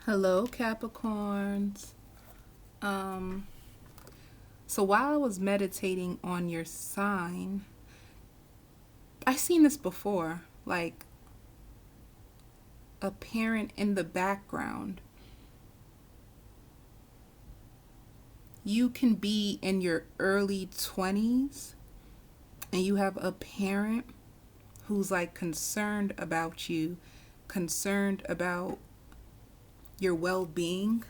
Hello, Capricorns. Um, so while I was meditating on your sign, I seen this before, like a parent in the background. You can be in your early 20s and you have a parent who's like concerned about you, concerned about your well-being.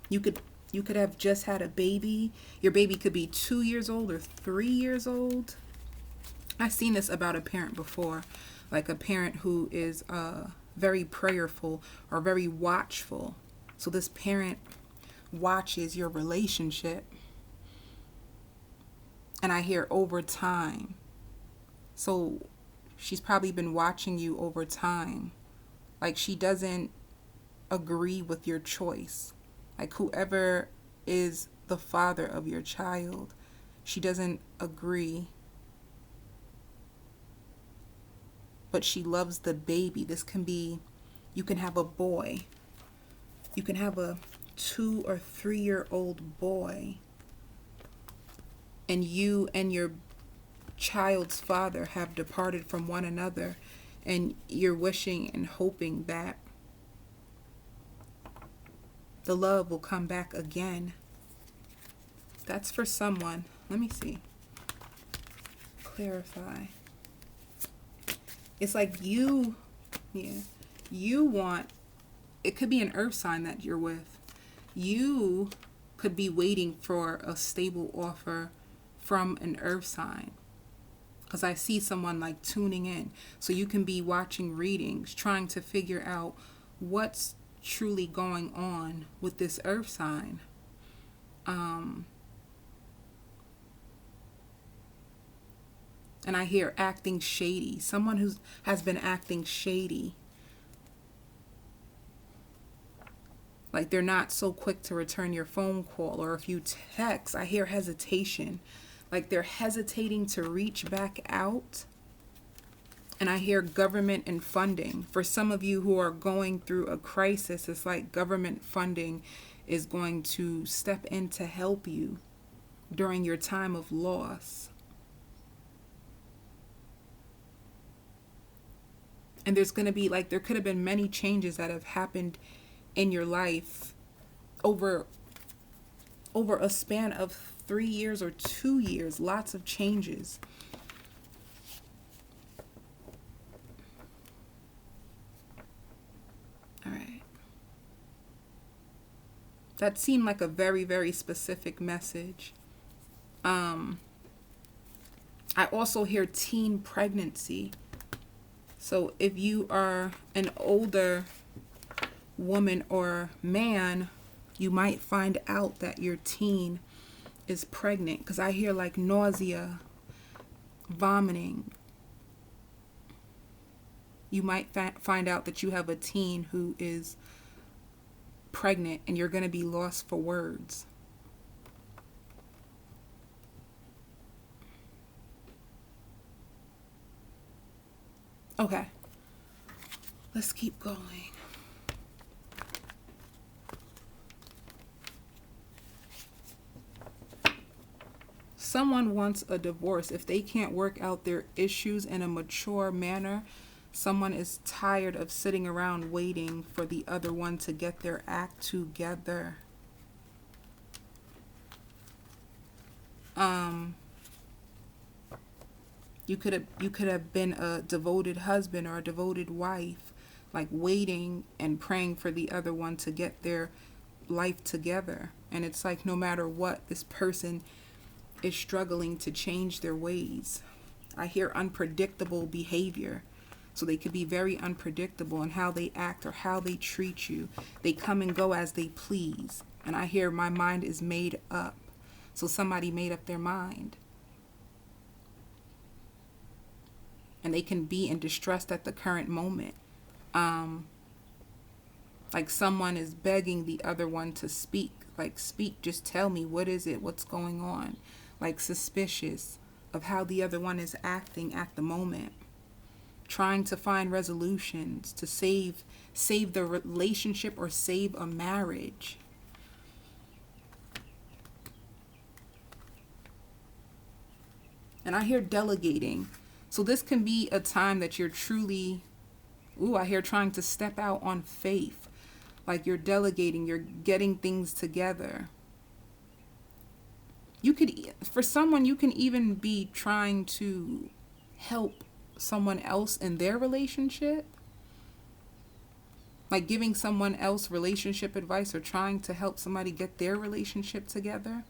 You could have just had a baby. Your baby could be 2 years old or 3 years old. I've seen this about a parent before, like a parent who is very prayerful or very watchful. So this parent watches your relationship, and I hear over time. So she's probably been watching you over time. Like she doesn't agree with your choice. Like whoever is the father of your child, she doesn't agree, but she loves the baby. This can be, you can have a boy. You can have a 2 or 3 year old boy, and you and your child's father have departed from one another, and you're wishing and hoping that the love will come back again. That's for someone. Let me see. Clarify. It's like you want, it could be an earth sign that you're with. You could be waiting for a stable offer from an earth sign. Because I see someone like tuning in. So you can be watching readings, trying to figure out what's truly going on with this earth sign. And I hear acting shady. Someone who has been acting shady. Like they're not so quick to return your phone call, or if you text, I hear hesitation. Like they're hesitating to reach back out. And I hear government and funding. For some of you who are going through a crisis, it's like government funding is going to step in to help you during your time of loss. And there's going to be like, there could have been many changes that have happened in your life over a span of 3 years or 2 years. Lots of changes. All right. That seemed like a very, very specific message. I also hear teen pregnancy. So if you are an older woman or man, you might find out that your teen is pregnant, because I hear like nausea, vomiting. You might find out that you have a teen who is pregnant, and you're going to be lost for words. Okay, let's keep going. Someone wants a divorce. If they can't work out their issues in a mature manner, someone is tired of sitting around waiting for the other one to get their act together. You could have been a devoted husband or a devoted wife, like waiting and praying for the other one to get their life together. And it's like no matter what, this person is struggling to change their ways. I hear unpredictable behavior. So they could be very unpredictable in how they act or how they treat you. They come and go as they please. And I hear my mind is made up. So somebody made up their mind. And they can be in distress at the current moment. Like someone is begging the other one to speak. Like, speak, just tell me, what is it? What's going on? Like suspicious of how the other one is acting at the moment. trying to find resolutions to save the relationship or save a marriage. And I hear delegating. So this can be a time that you're truly, I hear trying to step out on faith. Like you're delegating, you're getting things together. For someone, you can even be trying to help someone else in their relationship. Like giving someone else relationship advice or trying to help somebody get their relationship together.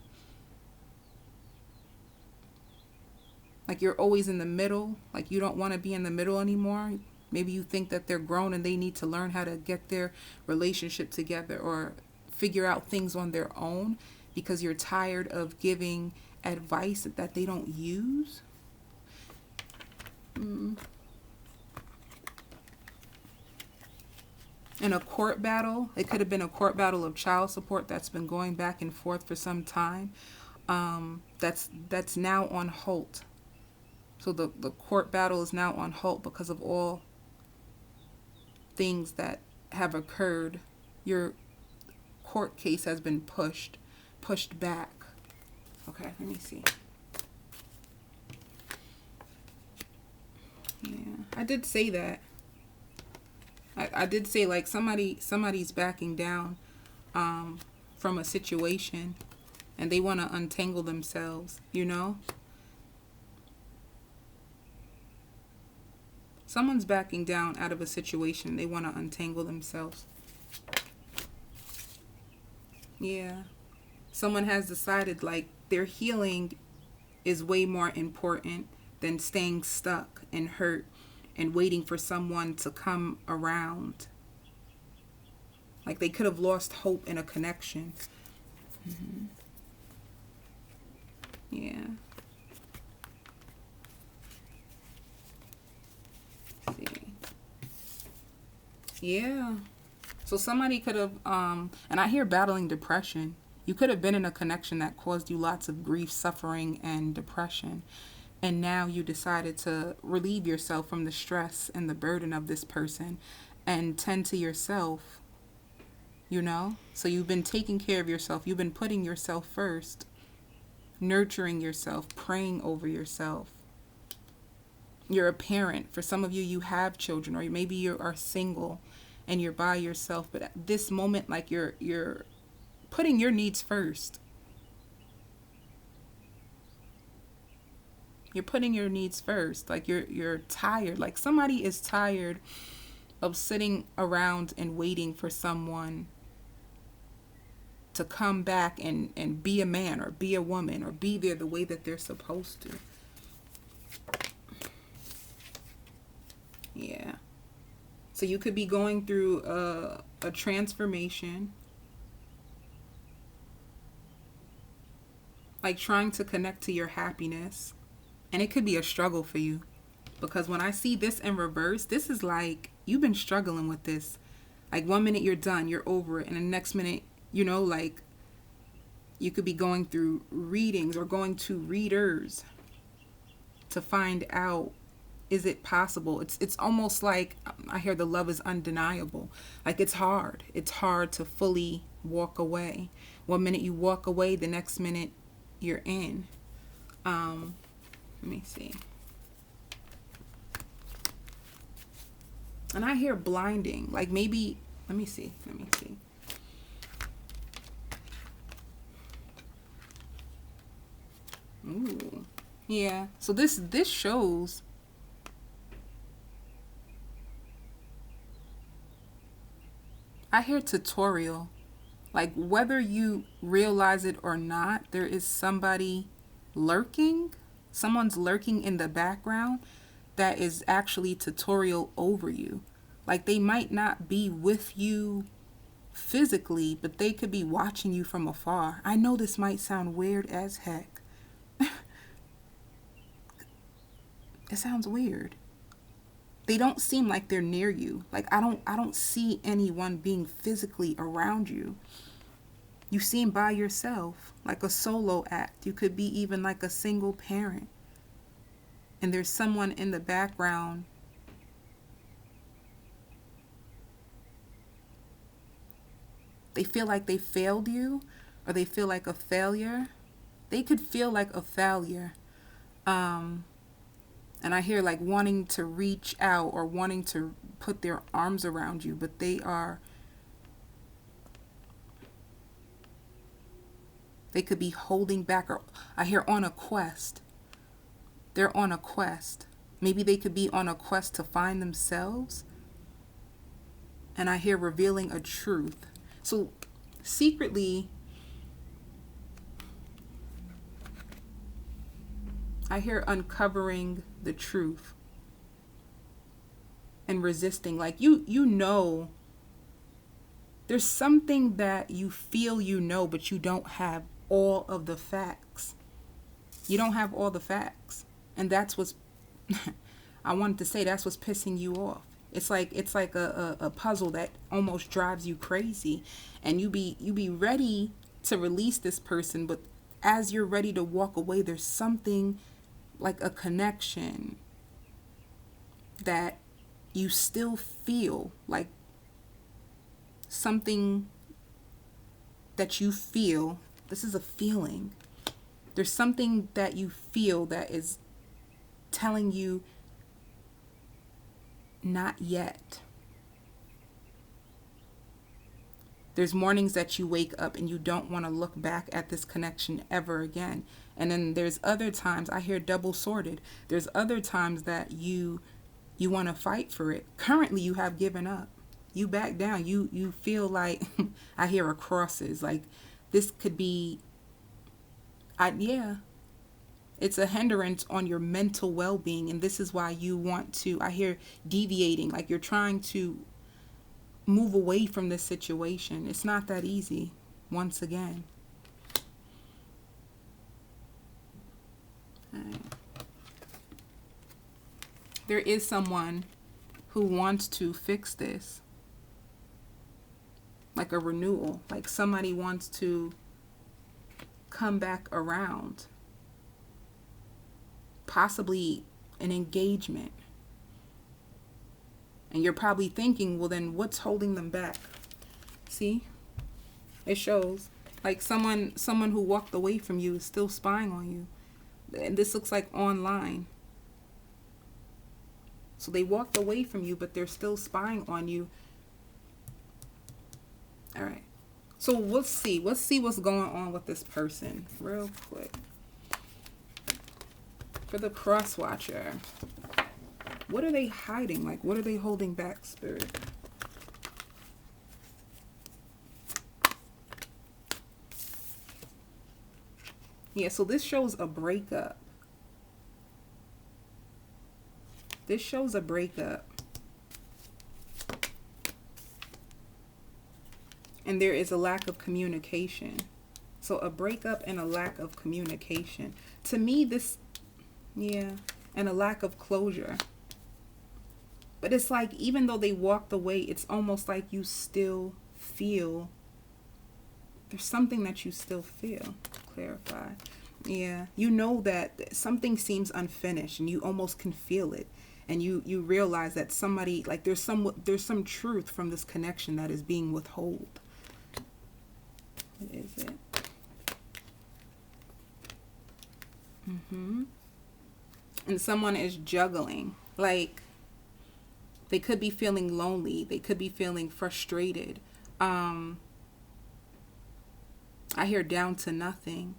Like you're always in the middle. Like you don't want to be in the middle anymore. Maybe you think that they're grown and they need to learn how to get their relationship together or figure out things on their own because you're tired of giving advice that they don't use. In a court battle, it could have been a court battle of child support that's been going back and forth for some time. That's now on halt. So the court battle is now on halt because of all things that have occurred. Your court case has been pushed back. Okay, let me see. Yeah, I did say that. I did say like somebody's backing down from a situation and they want to untangle themselves, you know? Someone's backing down out of a situation. They want to untangle themselves. Yeah. Someone has decided like their healing is way more important than staying stuck and hurt and waiting for someone to come around. Like they could have lost hope in a connection. Yeah. Let's see. Yeah. So somebody could have, and I hear battling depression. You could have been in a connection that caused you lots of grief, suffering, and depression. And now you decided to relieve yourself from the stress and the burden of this person and tend to yourself, you know? So you've been taking care of yourself. You've been putting yourself first, nurturing yourself, praying over yourself. You're a parent. For some of you, you have children, or maybe you are single and you're by yourself. But at this moment, like you're putting your needs first. You're putting your needs first. Like you're tired. Like somebody is tired of sitting around and waiting for someone to come back and be a man or be a woman or be there the way that they're supposed to. Yeah. So you could be going through a transformation. Like trying to connect to your happiness. And it could be a struggle for you. Because when I see this in reverse, this is like you've been struggling with this. Like 1 minute you're done, you're over it. And the next minute, you know, like you could be going through readings or going to readers to find out, is it possible? It's almost like I hear the love is undeniable. Like it's hard. It's hard to fully walk away. 1 minute you walk away, the next minute you're in. Let me see. And I hear blinding. Like maybe, let me see. Ooh. Yeah. So this shows I hear tutorial. Like whether you realize it or not, there is somebody lurking. Someone's lurking in the background that is actually tutorial over you. Like they might not be with you physically, but they could be watching you from afar. I know this might sound weird as heck. It sounds weird. They don't seem like they're near you. Like I don't see anyone being physically around you. You seem by yourself, like a solo act. You could be even like a single parent. And there's someone in the background They feel like they failed you, or they feel like a failure. They could feel like a failure. And I hear like wanting to reach out or wanting to put their arms around you, but they could be holding back, or I hear on a quest. They're on a quest. Maybe they could be on a quest to find themselves. And I hear revealing a truth. So secretly, I hear uncovering the truth and resisting. Like you know, there's something that you feel you know, but you don't have all of the facts. You don't have all the facts. And that's what's, I wanted to say, that's what's pissing you off. It's like a puzzle that almost drives you crazy. And you be ready to release this person, but as you're ready to walk away, there's something like a connection that you still feel, like something that you feel. This is a feeling. There's something that you feel that is telling you not yet. There's mornings that you wake up and you don't want to look back at this connection ever again. And then there's other times, I hear double-sworded. There's other times that you want to fight for it. Currently, you have given up. You back down. You feel like, I hear a crosses. Like this could be, it's a hindrance on your mental well-being. And this is why you want to, I hear deviating, like you're trying to move away from this situation. It's not that easy, once again. Right. There is someone who wants to fix this, like a renewal, like somebody wants to come back around, possibly an engagement. And you're probably thinking, well, then what's holding them back? See, it shows like someone who walked away from you is still spying on you. And this looks like online. So they walked away from you, but they're still spying on you. All right. So let's see what's going on with this person real quick. For the cross watcher, what are they hiding? Like, what are they holding back, Spirit? Yeah, so this shows a breakup. This shows a breakup. And there is a lack of communication. So a breakup and a lack of communication. To me, this, yeah, and a lack of closure. But it's like, even though they walked away, it's almost like you still feel, there's something that you still feel. Clarify. Yeah, you know that something seems unfinished and you almost can feel it. And you realize that somebody, like there's some truth from this connection that is being withheld. What is it? And someone is juggling. Like, they could be feeling lonely. They could be feeling frustrated. I hear down to nothing.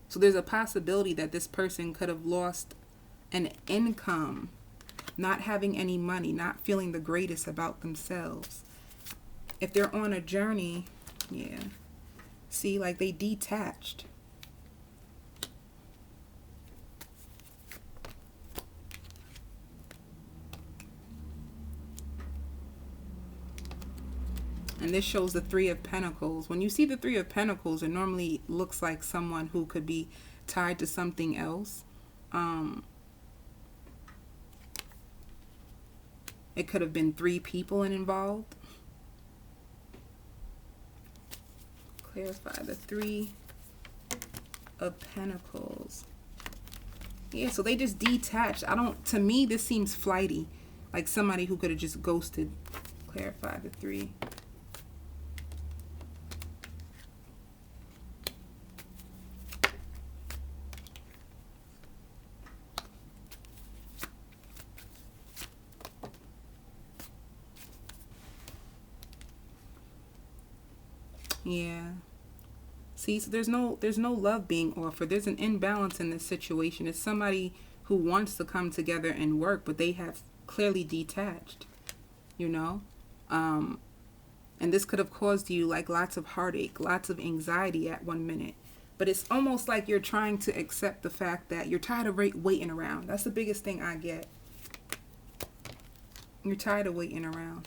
So there's a possibility that this person could have lost an income, not having any money, not feeling the greatest about themselves. If they're on a journey, yeah. See, like they detached. And this shows the Three of Pentacles. When you see the Three of Pentacles, it normally looks like someone who could be tied to something else. It could have been 3 people involved. Clarify the Three of Pentacles. Yeah, so they just detached. To me, this seems flighty. Like somebody who could have just ghosted. Clarify the Three Yeah. See, so there's no love being offered. There's an imbalance in this situation. It's somebody who wants to come together and work, but they have clearly detached, you know? And this could have caused you like lots of heartache, lots of anxiety at one minute. But it's almost like you're trying to accept the fact that you're tired of waiting around. That's the biggest thing I get. You're tired of waiting around.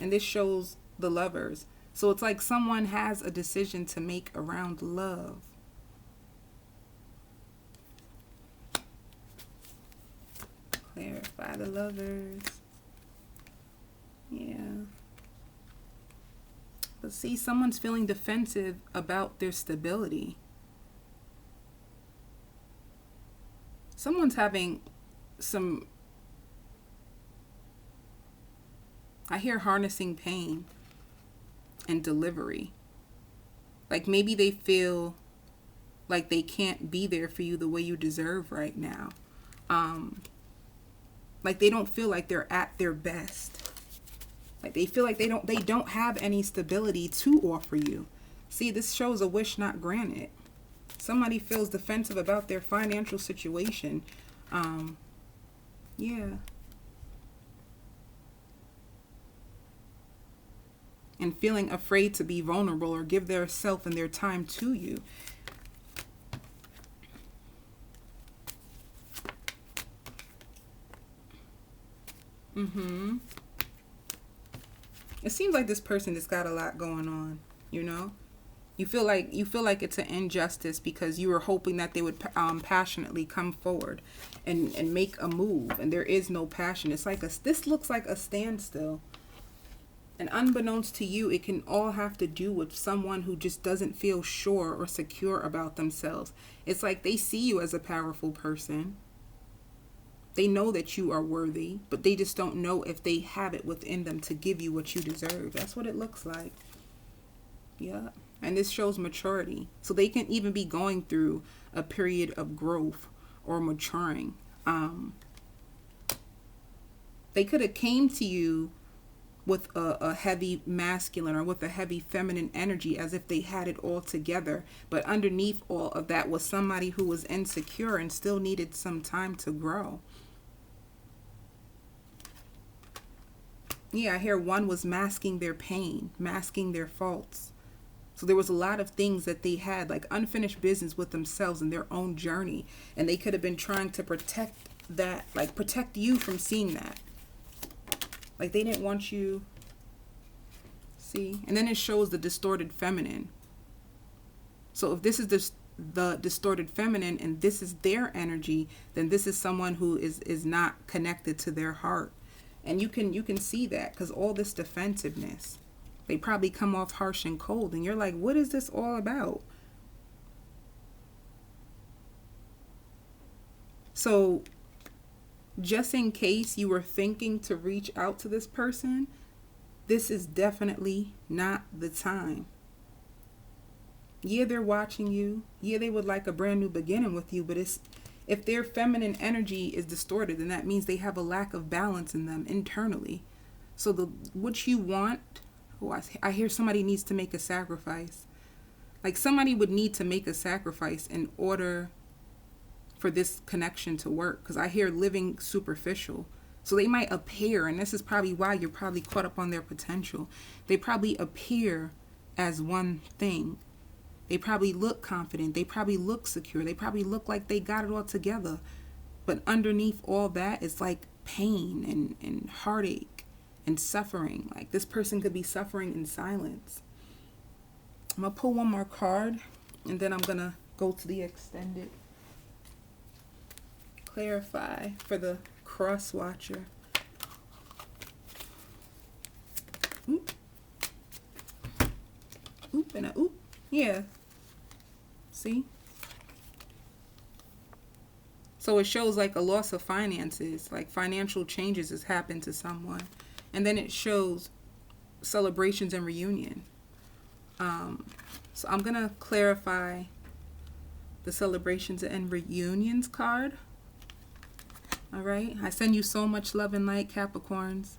And this shows the lovers. So it's like someone has a decision to make around love. Clarify the lovers. Yeah. But see, someone's feeling defensive about their stability. Someone's having some, I hear harnessing pain and delivery. Like maybe they feel like they can't be there for you the way you deserve right now. Like they don't feel like they're at their best. Like they feel like they don't have any stability to offer you. See, this shows a wish not granted. Somebody feels defensive about their financial situation. Yeah. And feeling afraid to be vulnerable or give their self and their time to you. It seems like this person has got a lot going on, you know? You feel like it's an injustice because you were hoping that they would passionately come forward and make a move, and there is no passion. It's like this looks like a standstill. And unbeknownst to you, it can all have to do with someone who just doesn't feel sure or secure about themselves. It's like they see you as a powerful person. They know that you are worthy, but they just don't know if they have it within them to give you what you deserve. That's what it looks like. Yeah. And this shows maturity. So they can even be going through a period of growth or maturing. They could have came to you with a heavy masculine or with a heavy feminine energy as if they had it all together. But underneath all of that was somebody who was insecure and still needed some time to grow. Yeah, I hear one was masking their pain, masking their faults. So there was a lot of things that they had, like unfinished business with themselves and their own journey. And they could have been trying to protect that, like protect you from seeing that. Like they didn't want you. See? And then it shows the distorted feminine. So if this is the distorted feminine and this is their energy, then this is someone who is not connected to their heart. And you can see that because all this defensiveness, they probably come off harsh and cold. And you're like, what is this all about? So just in case you were thinking to reach out to this person, this is definitely not the time. Yeah, they're watching you. Yeah, they would like a brand new beginning with you, but if their feminine energy is distorted, then that means they have a lack of balance in them internally. So what you want, I hear somebody needs to make a sacrifice. Like somebody would need to make a sacrifice in order for this connection to work. Because I hear living superficial. So they might appear, and this is probably why you're probably caught up on their potential. They probably appear as one thing. They probably look confident. They probably look secure. They probably look like they got it all together. But underneath all that is like pain and heartache and suffering. Like this person could be suffering in silence. I'm going to pull one more card and then I'm going to go to the extended. Clarify for the cross watcher. Oop. Oop and a oop. Yeah. See? So it shows like a loss of finances, like financial changes has happened to someone. And then it shows celebrations and reunion. So I'm going to clarify the celebrations and reunions card. All right. I send you so much love and light, Capricorns.